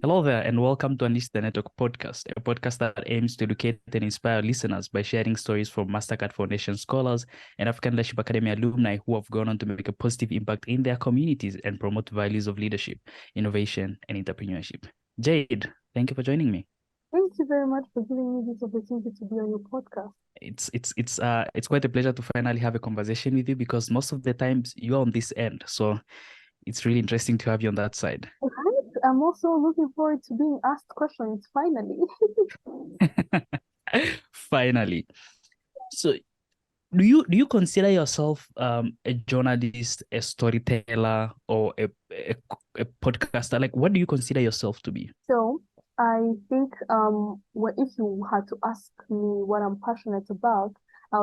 Hello there, and welcome to Unleash the Network podcast, a podcast that aims to educate and inspire listeners by sharing stories from Mastercard Foundation scholars and African Leadership Academy alumni who have gone on to make a positive impact in their communities and promote values of leadership, innovation, and entrepreneurship. Jade, thank you for joining me. Thank you very much for giving me this opportunity to be on your podcast. It's quite a pleasure to finally have a conversation with you because most of the times you're on this end, so it's really interesting to have you on that side. Right? I'm also looking forward to being asked questions finally. Finally. So do you consider yourself a journalist, a storyteller, or a podcaster? Like, what do you consider yourself to be? So I think if you had to ask me what I'm passionate about, I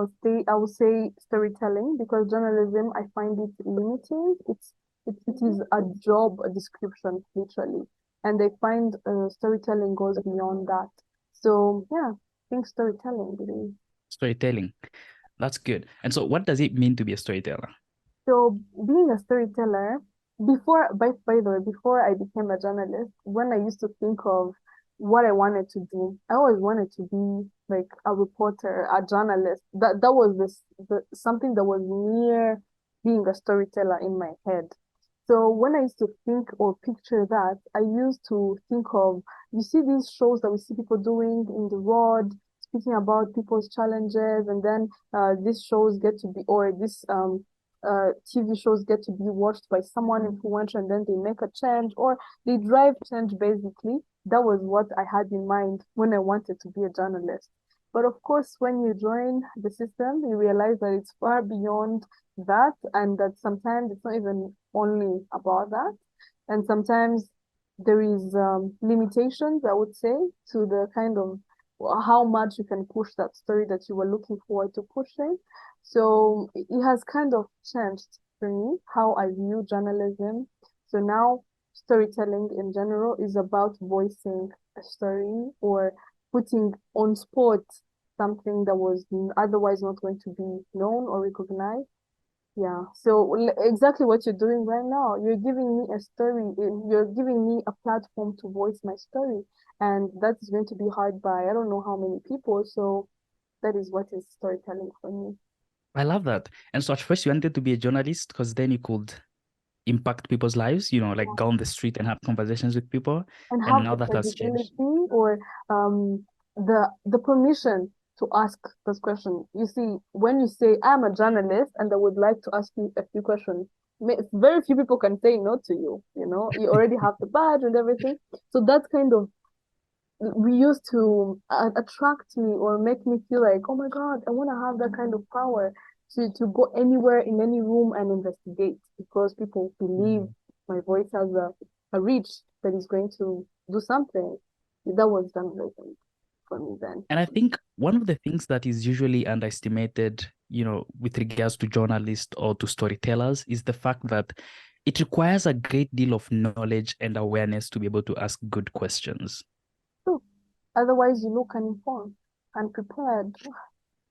would say storytelling because journalism I find it limiting. It is a job a description literally, and I find storytelling goes beyond that. So yeah, I think storytelling really. Storytelling. That's good. And so, what does it mean to be a storyteller? So being a storyteller, by the way, before I became a journalist, when I used to think of what I wanted to do, I always wanted to be like a reporter, a journalist. That was something that was near being a storyteller in my head. So when I used to think or picture that, I used to think of, you see these shows that we see people doing in the road, speaking about people's challenges, and then these shows get to be, or this TV shows get to be watched by someone influential and then they make a change or they drive change basically. That was what I had in mind when I wanted to be a journalist. But of course, when you join the system, you realize that it's far beyond that and that sometimes it's not even only about that. And sometimes there is limitations, I would say, to the kind of how much you can push that story that you were looking forward to pushing. So it has kind of changed for me how I view journalism. So now storytelling in general is about voicing a story or putting on spot something that was otherwise not going to be known or recognized. Yeah, so exactly what you're doing right now, you're giving me a story, you're giving me a platform to voice my story, and that is going to be hard by I don't know how many people, so that is what is storytelling for me. I love that. And so, at first, you wanted to be a journalist because then you could impact people's lives, like go on the street and have conversations with people. And And have now the that has changed. credibility or the permission to ask this question. You see, when you say I'm a journalist and I would like to ask you a few questions, very few people can say no to you. You know, you already have the badge and everything. So that kind of we used to attract me or make me feel like, oh my God, I want to have that kind of power to go anywhere in any room and investigate because people believe Mm. my voice has a reach that is going to do something. That was journalism for me then. And I think one of the things that is usually underestimated, with regards to journalists or to storytellers is the fact that it requires a great deal of knowledge and awareness to be able to ask good questions. So otherwise, you look uninformed, unprepared.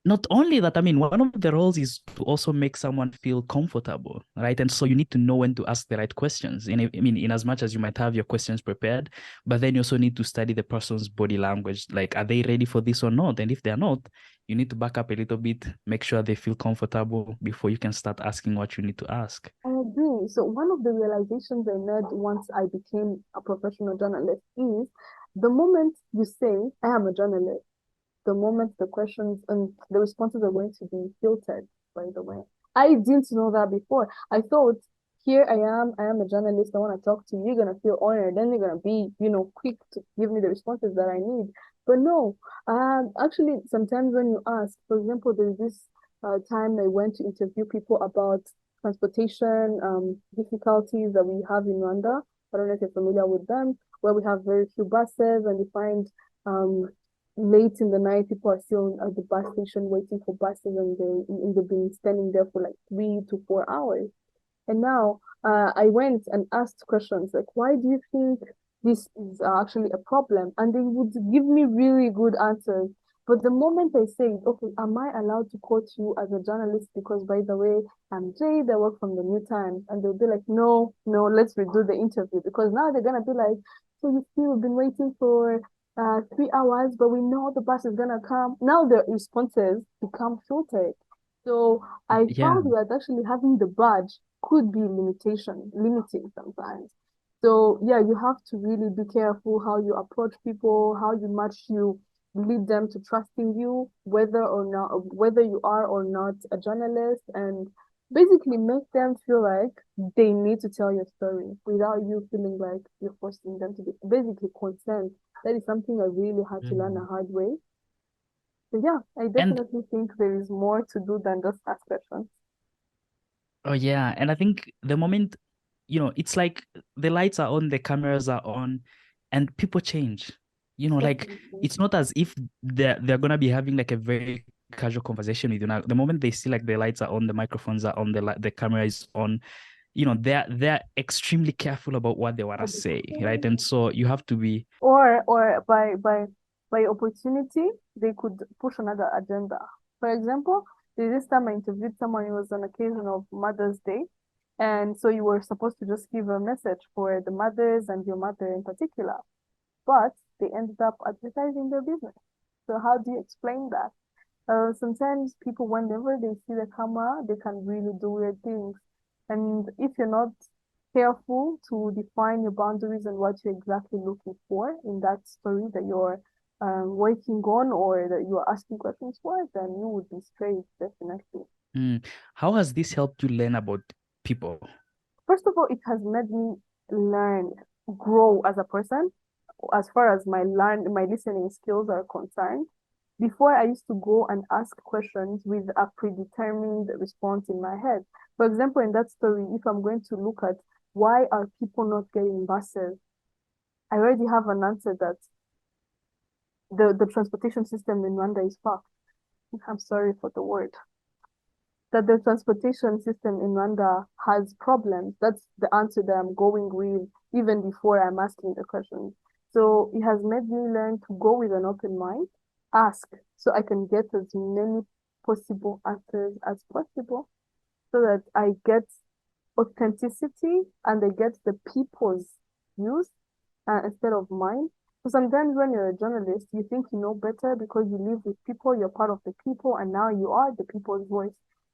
Not only that, I mean, one of the roles is to also make someone feel comfortable, right? And so you need to know when to ask the right questions. And I mean, in as much as you might have your questions prepared, but then you also need to study the person's body language. Like, are they ready for this or not? And if they're not, you need to back up a little bit, make sure they feel comfortable before you can start asking what you need to ask. I agree. So one of the realizations I made once I became a professional journalist is the moment you say, I am a journalist, the moment the questions and the responses are going to be filtered, by the way. I didn't know that before. I thought, here I am a journalist, I want to talk to you, you're gonna feel honored, then you're gonna be, quick to give me the responses that I need. But no, actually sometimes when you ask, for example, there's this time I went to interview people about transportation difficulties that we have in Rwanda. I don't know if you're familiar with them, where we have very few buses and we find um, late in the night, people are still at the bus station waiting for buses, and they've been standing there for like 3 to 4 hours. And now I went and asked questions like, why do you think this is actually a problem? And they would give me really good answers. But the moment I said, okay, am I allowed to quote you as a journalist? Because by the way, I'm Jade, I work from the New Times. And they'll be like, no, no, let's redo the interview. Because now they're going to be like, so you see, we've been waiting for 3 hours, but we know the bus is gonna come. Now the responses become filtered. So I Yeah. found that actually having the badge could be limiting sometimes. So yeah, you have to really be careful how you approach people, how you match you lead them to trusting you, whether you are or not a journalist, and basically make them feel like they need to tell your story without you feeling like you're forcing them to be basically consent. That is something I really had to learn a Mm. hard way. So yeah, I And definitely think there is more to do than just ask questions. oh yeah, and I think the moment, it's like the lights are on, the cameras are on, and people change. Like Definitely. it's not as if they're gonna be having like a very casual conversation with you. Now, the moment they see like the lights are on, the microphones are on, the camera is on, they're extremely careful about what they wanna say, right? And so you have to be. Or by opportunity, they could push another agenda. For example, this time I interviewed someone, it was on occasion of Mother's Day. And so you were supposed to just give a message for the mothers and your mother in particular, but they ended up advertising their business. So how do you explain that? Sometimes people, whenever they see the camera, they can really do weird things. And if you're not careful to define your boundaries and what you're exactly looking for in that story that you're working on or that you're asking questions for, then you would be straight, definitely. How has this helped you learn about people? First of all, it has made me learn, grow as a person, as far as my listening skills are concerned. Before, I used to go and ask questions with a predetermined response in my head. For example, in that story, if I'm going to look at why are people not getting buses, I already have an answer that the transportation system in Rwanda is fucked. I'm sorry for the word. That the transportation system in Rwanda has problems. That's the answer that I'm going with even before I'm asking the question. So it has made me learn to go with an open mind, ask so I can get as many possible answers as possible so that I get authenticity and I get the people's views instead of mine. So sometimes when you're a journalist, you think you know better because you live with people, you're part of the people, and now you are the people's voice.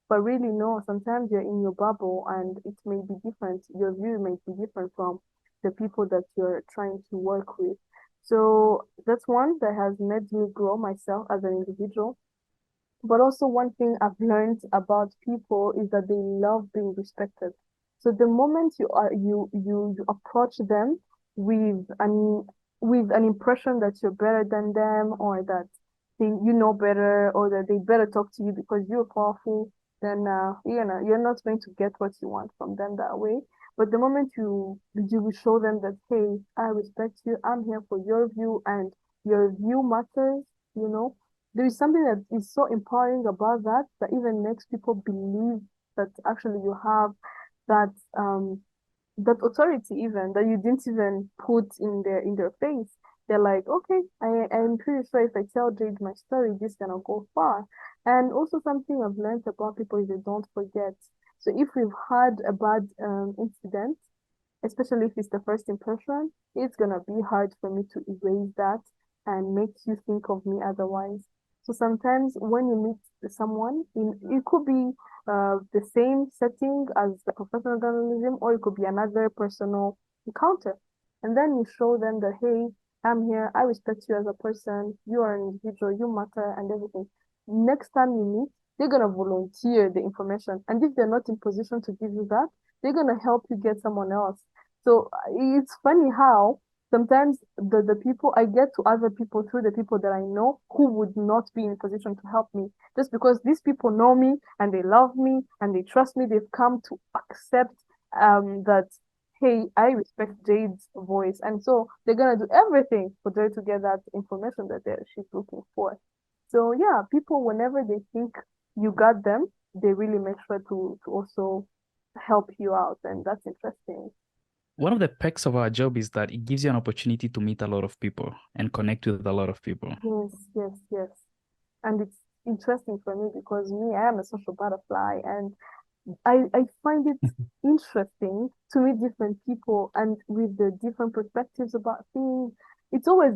But really, no, sometimes you're in your bubble and it may be different. Your view may be different from the people that you're trying to work with. So that's one that has made me grow myself as an individual. But also one thing I've learned about people is that they love being respected. So the moment you approach them with an impression that you're better than them or that you know better or that they better talk to you because you're powerful, then you're not going to get what you want from them that way. But the moment you will show them that, hey, I respect you, I'm here for your view and your view matters, you know there is something that is so empowering about that that even makes people believe that actually you have that that authority even that you didn't even put in their face. They're like, okay, I'm pretty sure if I tell Jade my story, this gonna go far. And also something I've learned about people is they don't forget. So if we've had a bad incident, especially if it's the first impression, it's gonna be hard for me to erase that and make you think of me otherwise. So sometimes when you meet someone, it could be the same setting as the professional journalism, or it could be another personal encounter. And then you show them that, hey, I'm here, I respect you as a person, you are an individual, you matter, and everything. Next time you meet, they're gonna volunteer the information. And if they're not in position to give you that, they're gonna help you get someone else. So it's funny how sometimes the people I get to other people through the people that I know who would not be in position to help me. Just because these people know me and they love me and they trust me, they've come to accept that hey, I respect Jade's voice. And so they're gonna do everything for Jade to get that information that she's looking for. So yeah, people whenever they think you got them, they really make sure to also help you out. And that's interesting. One of the perks of our job is that it gives you an opportunity to meet a lot of people and connect with a lot of people. Yes, yes, yes. And it's interesting for me because me, I am a social butterfly. And I find it interesting to meet different people and with the different perspectives about things. It's always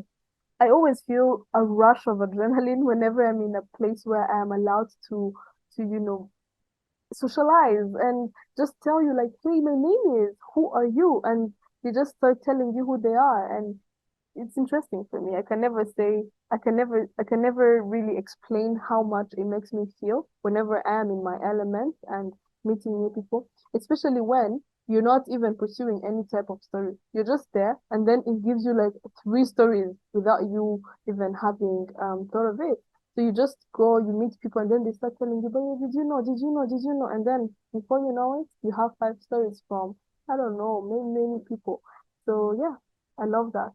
I always feel a rush of adrenaline whenever I'm in a place where I am allowed to socialize and just tell you like, hey, my name is, who are you? And they just start telling you who they are. And it's interesting for me. I can never really explain how much it makes me feel whenever I am in my element and meeting new people, especially when you're not even pursuing any type of story. You're just there, and then it gives you like three stories without you even having thought of it. So you just go, you meet people, and then they start telling you, but did you know, did you know, did you know? And then before you know it, you have five stories from, I don't know, many people. So yeah, I love that.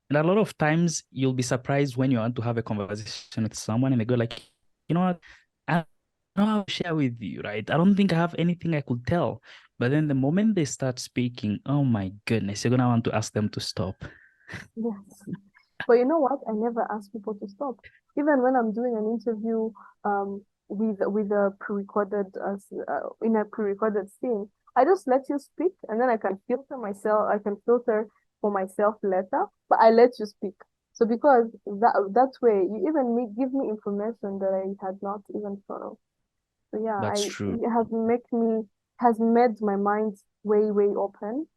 And a lot of times you'll be surprised when you want to have a conversation with someone and they go like, you know what, I don't know how to share with you, right? I don't think I have anything I could tell. But then the moment they start speaking, oh my goodness, you're gonna want to ask them to stop. Yes. But you know what? I never ask people to stop. Even when I'm doing an interview with a pre-recorded in a pre-recorded scene, I just let you speak and then I can filter myself, I can filter for myself later, but I let you speak. So because that way you even give me information that I had not even thought of. So yeah, That's I true. it has made my mind way open.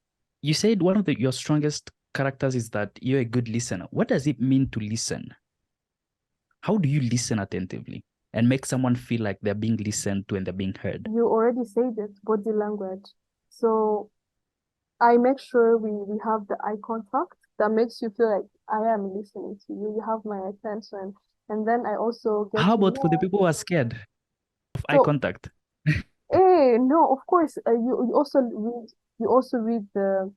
You said one of your strongest characters is that you're a good listener. What does it mean to listen? How do you listen attentively and make someone feel like they're being listened to and they're being heard? You already said it, body language. So I make sure we have the eye contact that makes you feel like I am listening to you. You have my attention. And then I also get How to about for the know. people who are scared of eye So, contact? no, of course, you also read the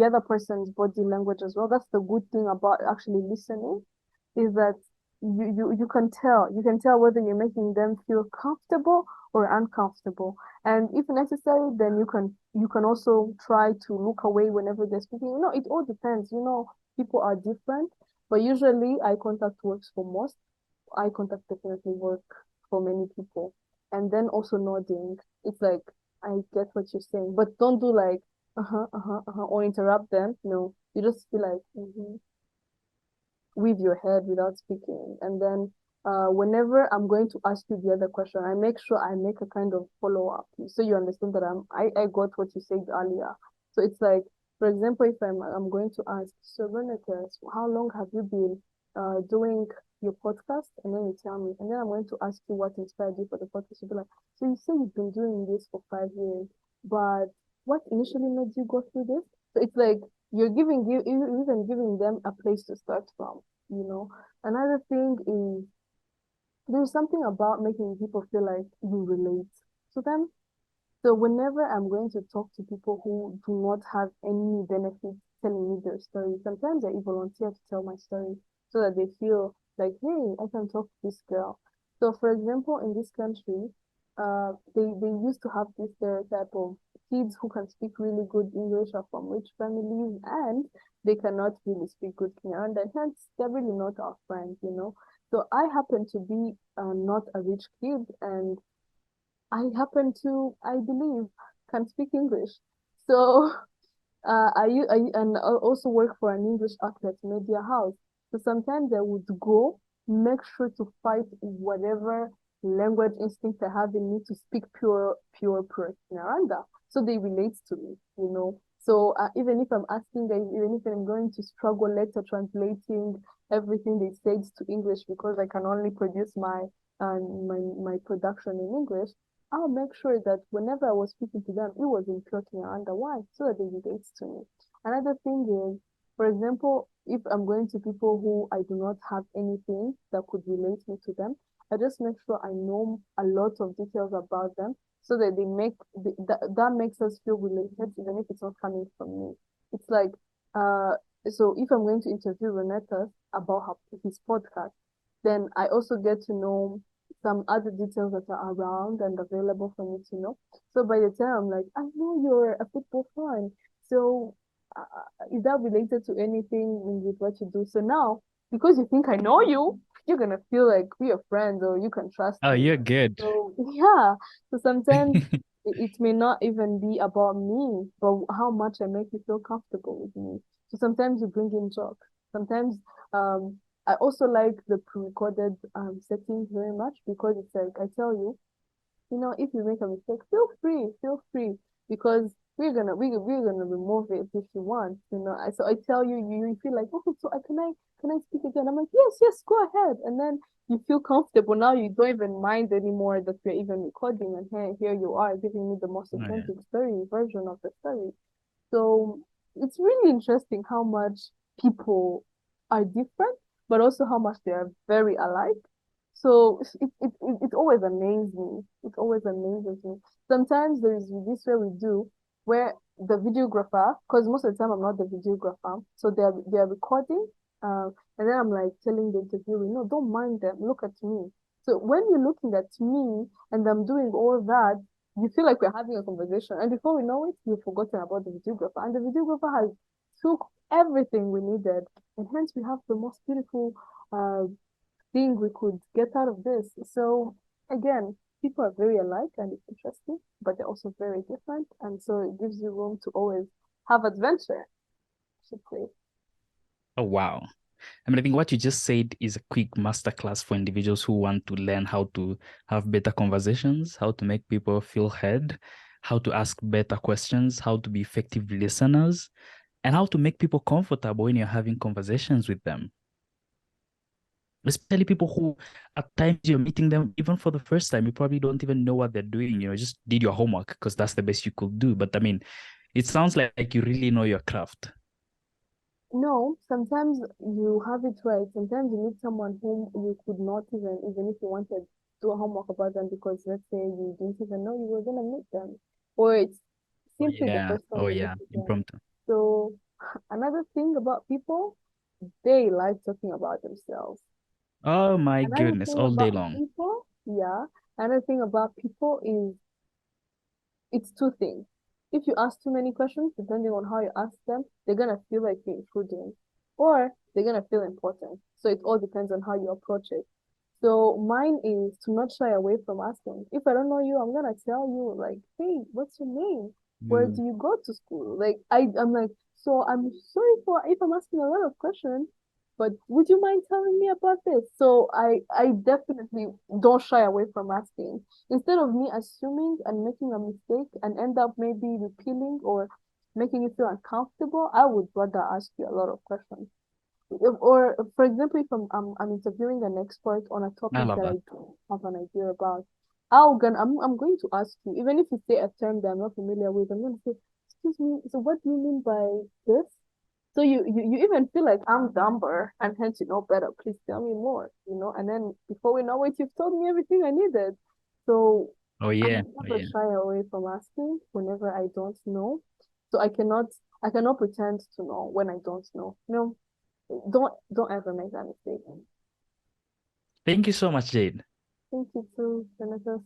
other person's body language as well. That's the good thing about actually listening, is that you can tell whether you're making them feel comfortable or uncomfortable. And if necessary, then you can also try to look away whenever they're speaking. It all depends. People are different, but usually eye contact works for most. Eye contact definitely work for many people. And then also nodding. It's like I get what you're saying, but don't do like or interrupt them. No, you just feel like with your head without speaking. And then whenever I'm going to ask you the other question, I make sure I make a kind of follow up so you understand that I got what you said earlier. So it's like, for example, if I'm going to ask, so Renata, how long have you been doing your podcast? And then you tell me, and then I'm going to ask you what inspired you for the podcast. You'll be like, so you say you've been doing this for 5 years, but what initially made you go through this? So it's like you're even giving them a place to start from, you know. Another thing is there's something about making people feel like you relate to them. So whenever I'm going to talk to people who do not have any benefit telling me their story, sometimes I even volunteer to tell my story so that they feel like, hey, I can talk to this girl. So for example, in this country, they used to have this stereotype of kids who can speak really good English are from rich families and they cannot really speak good Kinyarwanda, and hence they're really not our friends. So I happen to be not a rich kid, and I believe, can speak English. So and I also work for an English outlet media house. So sometimes I would go, make sure to fight whatever language instinct I have in me to speak pure Kinyarwanda. So they relate to me. So even if I'm asking, even if I'm going to struggle later translating everything they said to English because I can only produce my production in English, I'll make sure that whenever I was speaking to them, it was in pure Kinyarwanda. Why? So that they relate to me. Another thing is, for example, if I'm going to people who I do not have anything that could relate me to them, I just make sure I know a lot of details about them so that that makes us feel related, even if it's not coming from me. It's like, uh, so if I'm going to interview Renata about his podcast, then I also get to know some other details that are around and available for me to know. So by the time I'm like, I know you're a football fan. So is that related to anything with what you do? So now, because you think I know you, you're gonna feel like we are friends or you can trust Oh, me. you're good. So yeah. So sometimes it may not even be about me, but how much I make you feel comfortable with me. So sometimes you bring in jokes. Sometimes I also like the pre-recorded settings very much because it's like I tell you, if you make a mistake, feel free, because we're gonna remove it if you want. So I tell you, you feel like, okay, so can I speak again? I'm like, yes, go ahead, and then you feel comfortable. Now you don't even mind anymore that we're even recording, and here you are giving me the most Oh, yeah. authentic story version of the story. So it's really interesting how much people are different, but also how much they are very alike. So it always amazes me. It always amazes me. Sometimes there is this way we do where the videographer, because most of the time I'm not the videographer, so they're recording, and then I'm like telling the interviewer, no, don't mind them, look at me. So when you're looking at me and I'm doing all that, you feel like we're having a conversation, and before we know it, you've forgotten about the videographer, and the videographer has took everything we needed, and hence we have the most beautiful uh, thing we could get out of this. So again, people are very alike, and it's interesting, but they're also very different, and so it gives you room to always have adventure, I should say. Oh, wow. I mean, I think what you just said is a quick masterclass for individuals who want to learn how to have better conversations, how to make people feel heard, how to ask better questions, how to be effective listeners, and how to make people comfortable when you're having conversations with them. Especially people who at times you're meeting them even for the first time, you probably don't even know what they're doing, just did your homework because that's the best you could do. But I mean, it sounds like you really know your craft. No, sometimes you have it right. Sometimes you meet someone whom you could not even if you wanted to do a homework about them, because let's say you didn't even know you were gonna meet them, or it's Oh simply the yeah. first time Oh you yeah. meet them. Impromptu. So another thing about people, they like talking about themselves. Oh my Another goodness, thing all day about long. people, yeah, another thing about people is it's two things. If you ask too many questions, depending on how you ask them, they're gonna feel like you're intruding, or they're gonna feel important. So it all depends on how you approach it. So mine is to not shy away from asking. If I don't know you, I'm gonna tell you like, hey, what's your name? Where Mm. do you go to school? Like I'm like, so I'm sorry for if I'm asking a lot of questions, but would you mind telling me about this? So I definitely don't shy away from asking. Instead of me assuming and making a mistake and end up maybe repealing or making you feel uncomfortable, I would rather ask you a lot of questions. Or for example, if I'm interviewing an expert on a I topic love that that. I don't have an idea about, I'm going to ask you, even if you say a term that I'm not familiar with, I'm going to say, excuse me, so what do you mean by this? So you even feel like I'm dumber, and hence you know better. Please tell me more. And then before we know it, you've told me everything I needed. So Oh I yeah. Oh never yeah. shy away from asking whenever I don't know. So I cannot pretend to know when I don't know. No, don't ever make that mistake. Thank you so much, Jade. Thank you too, Genesis.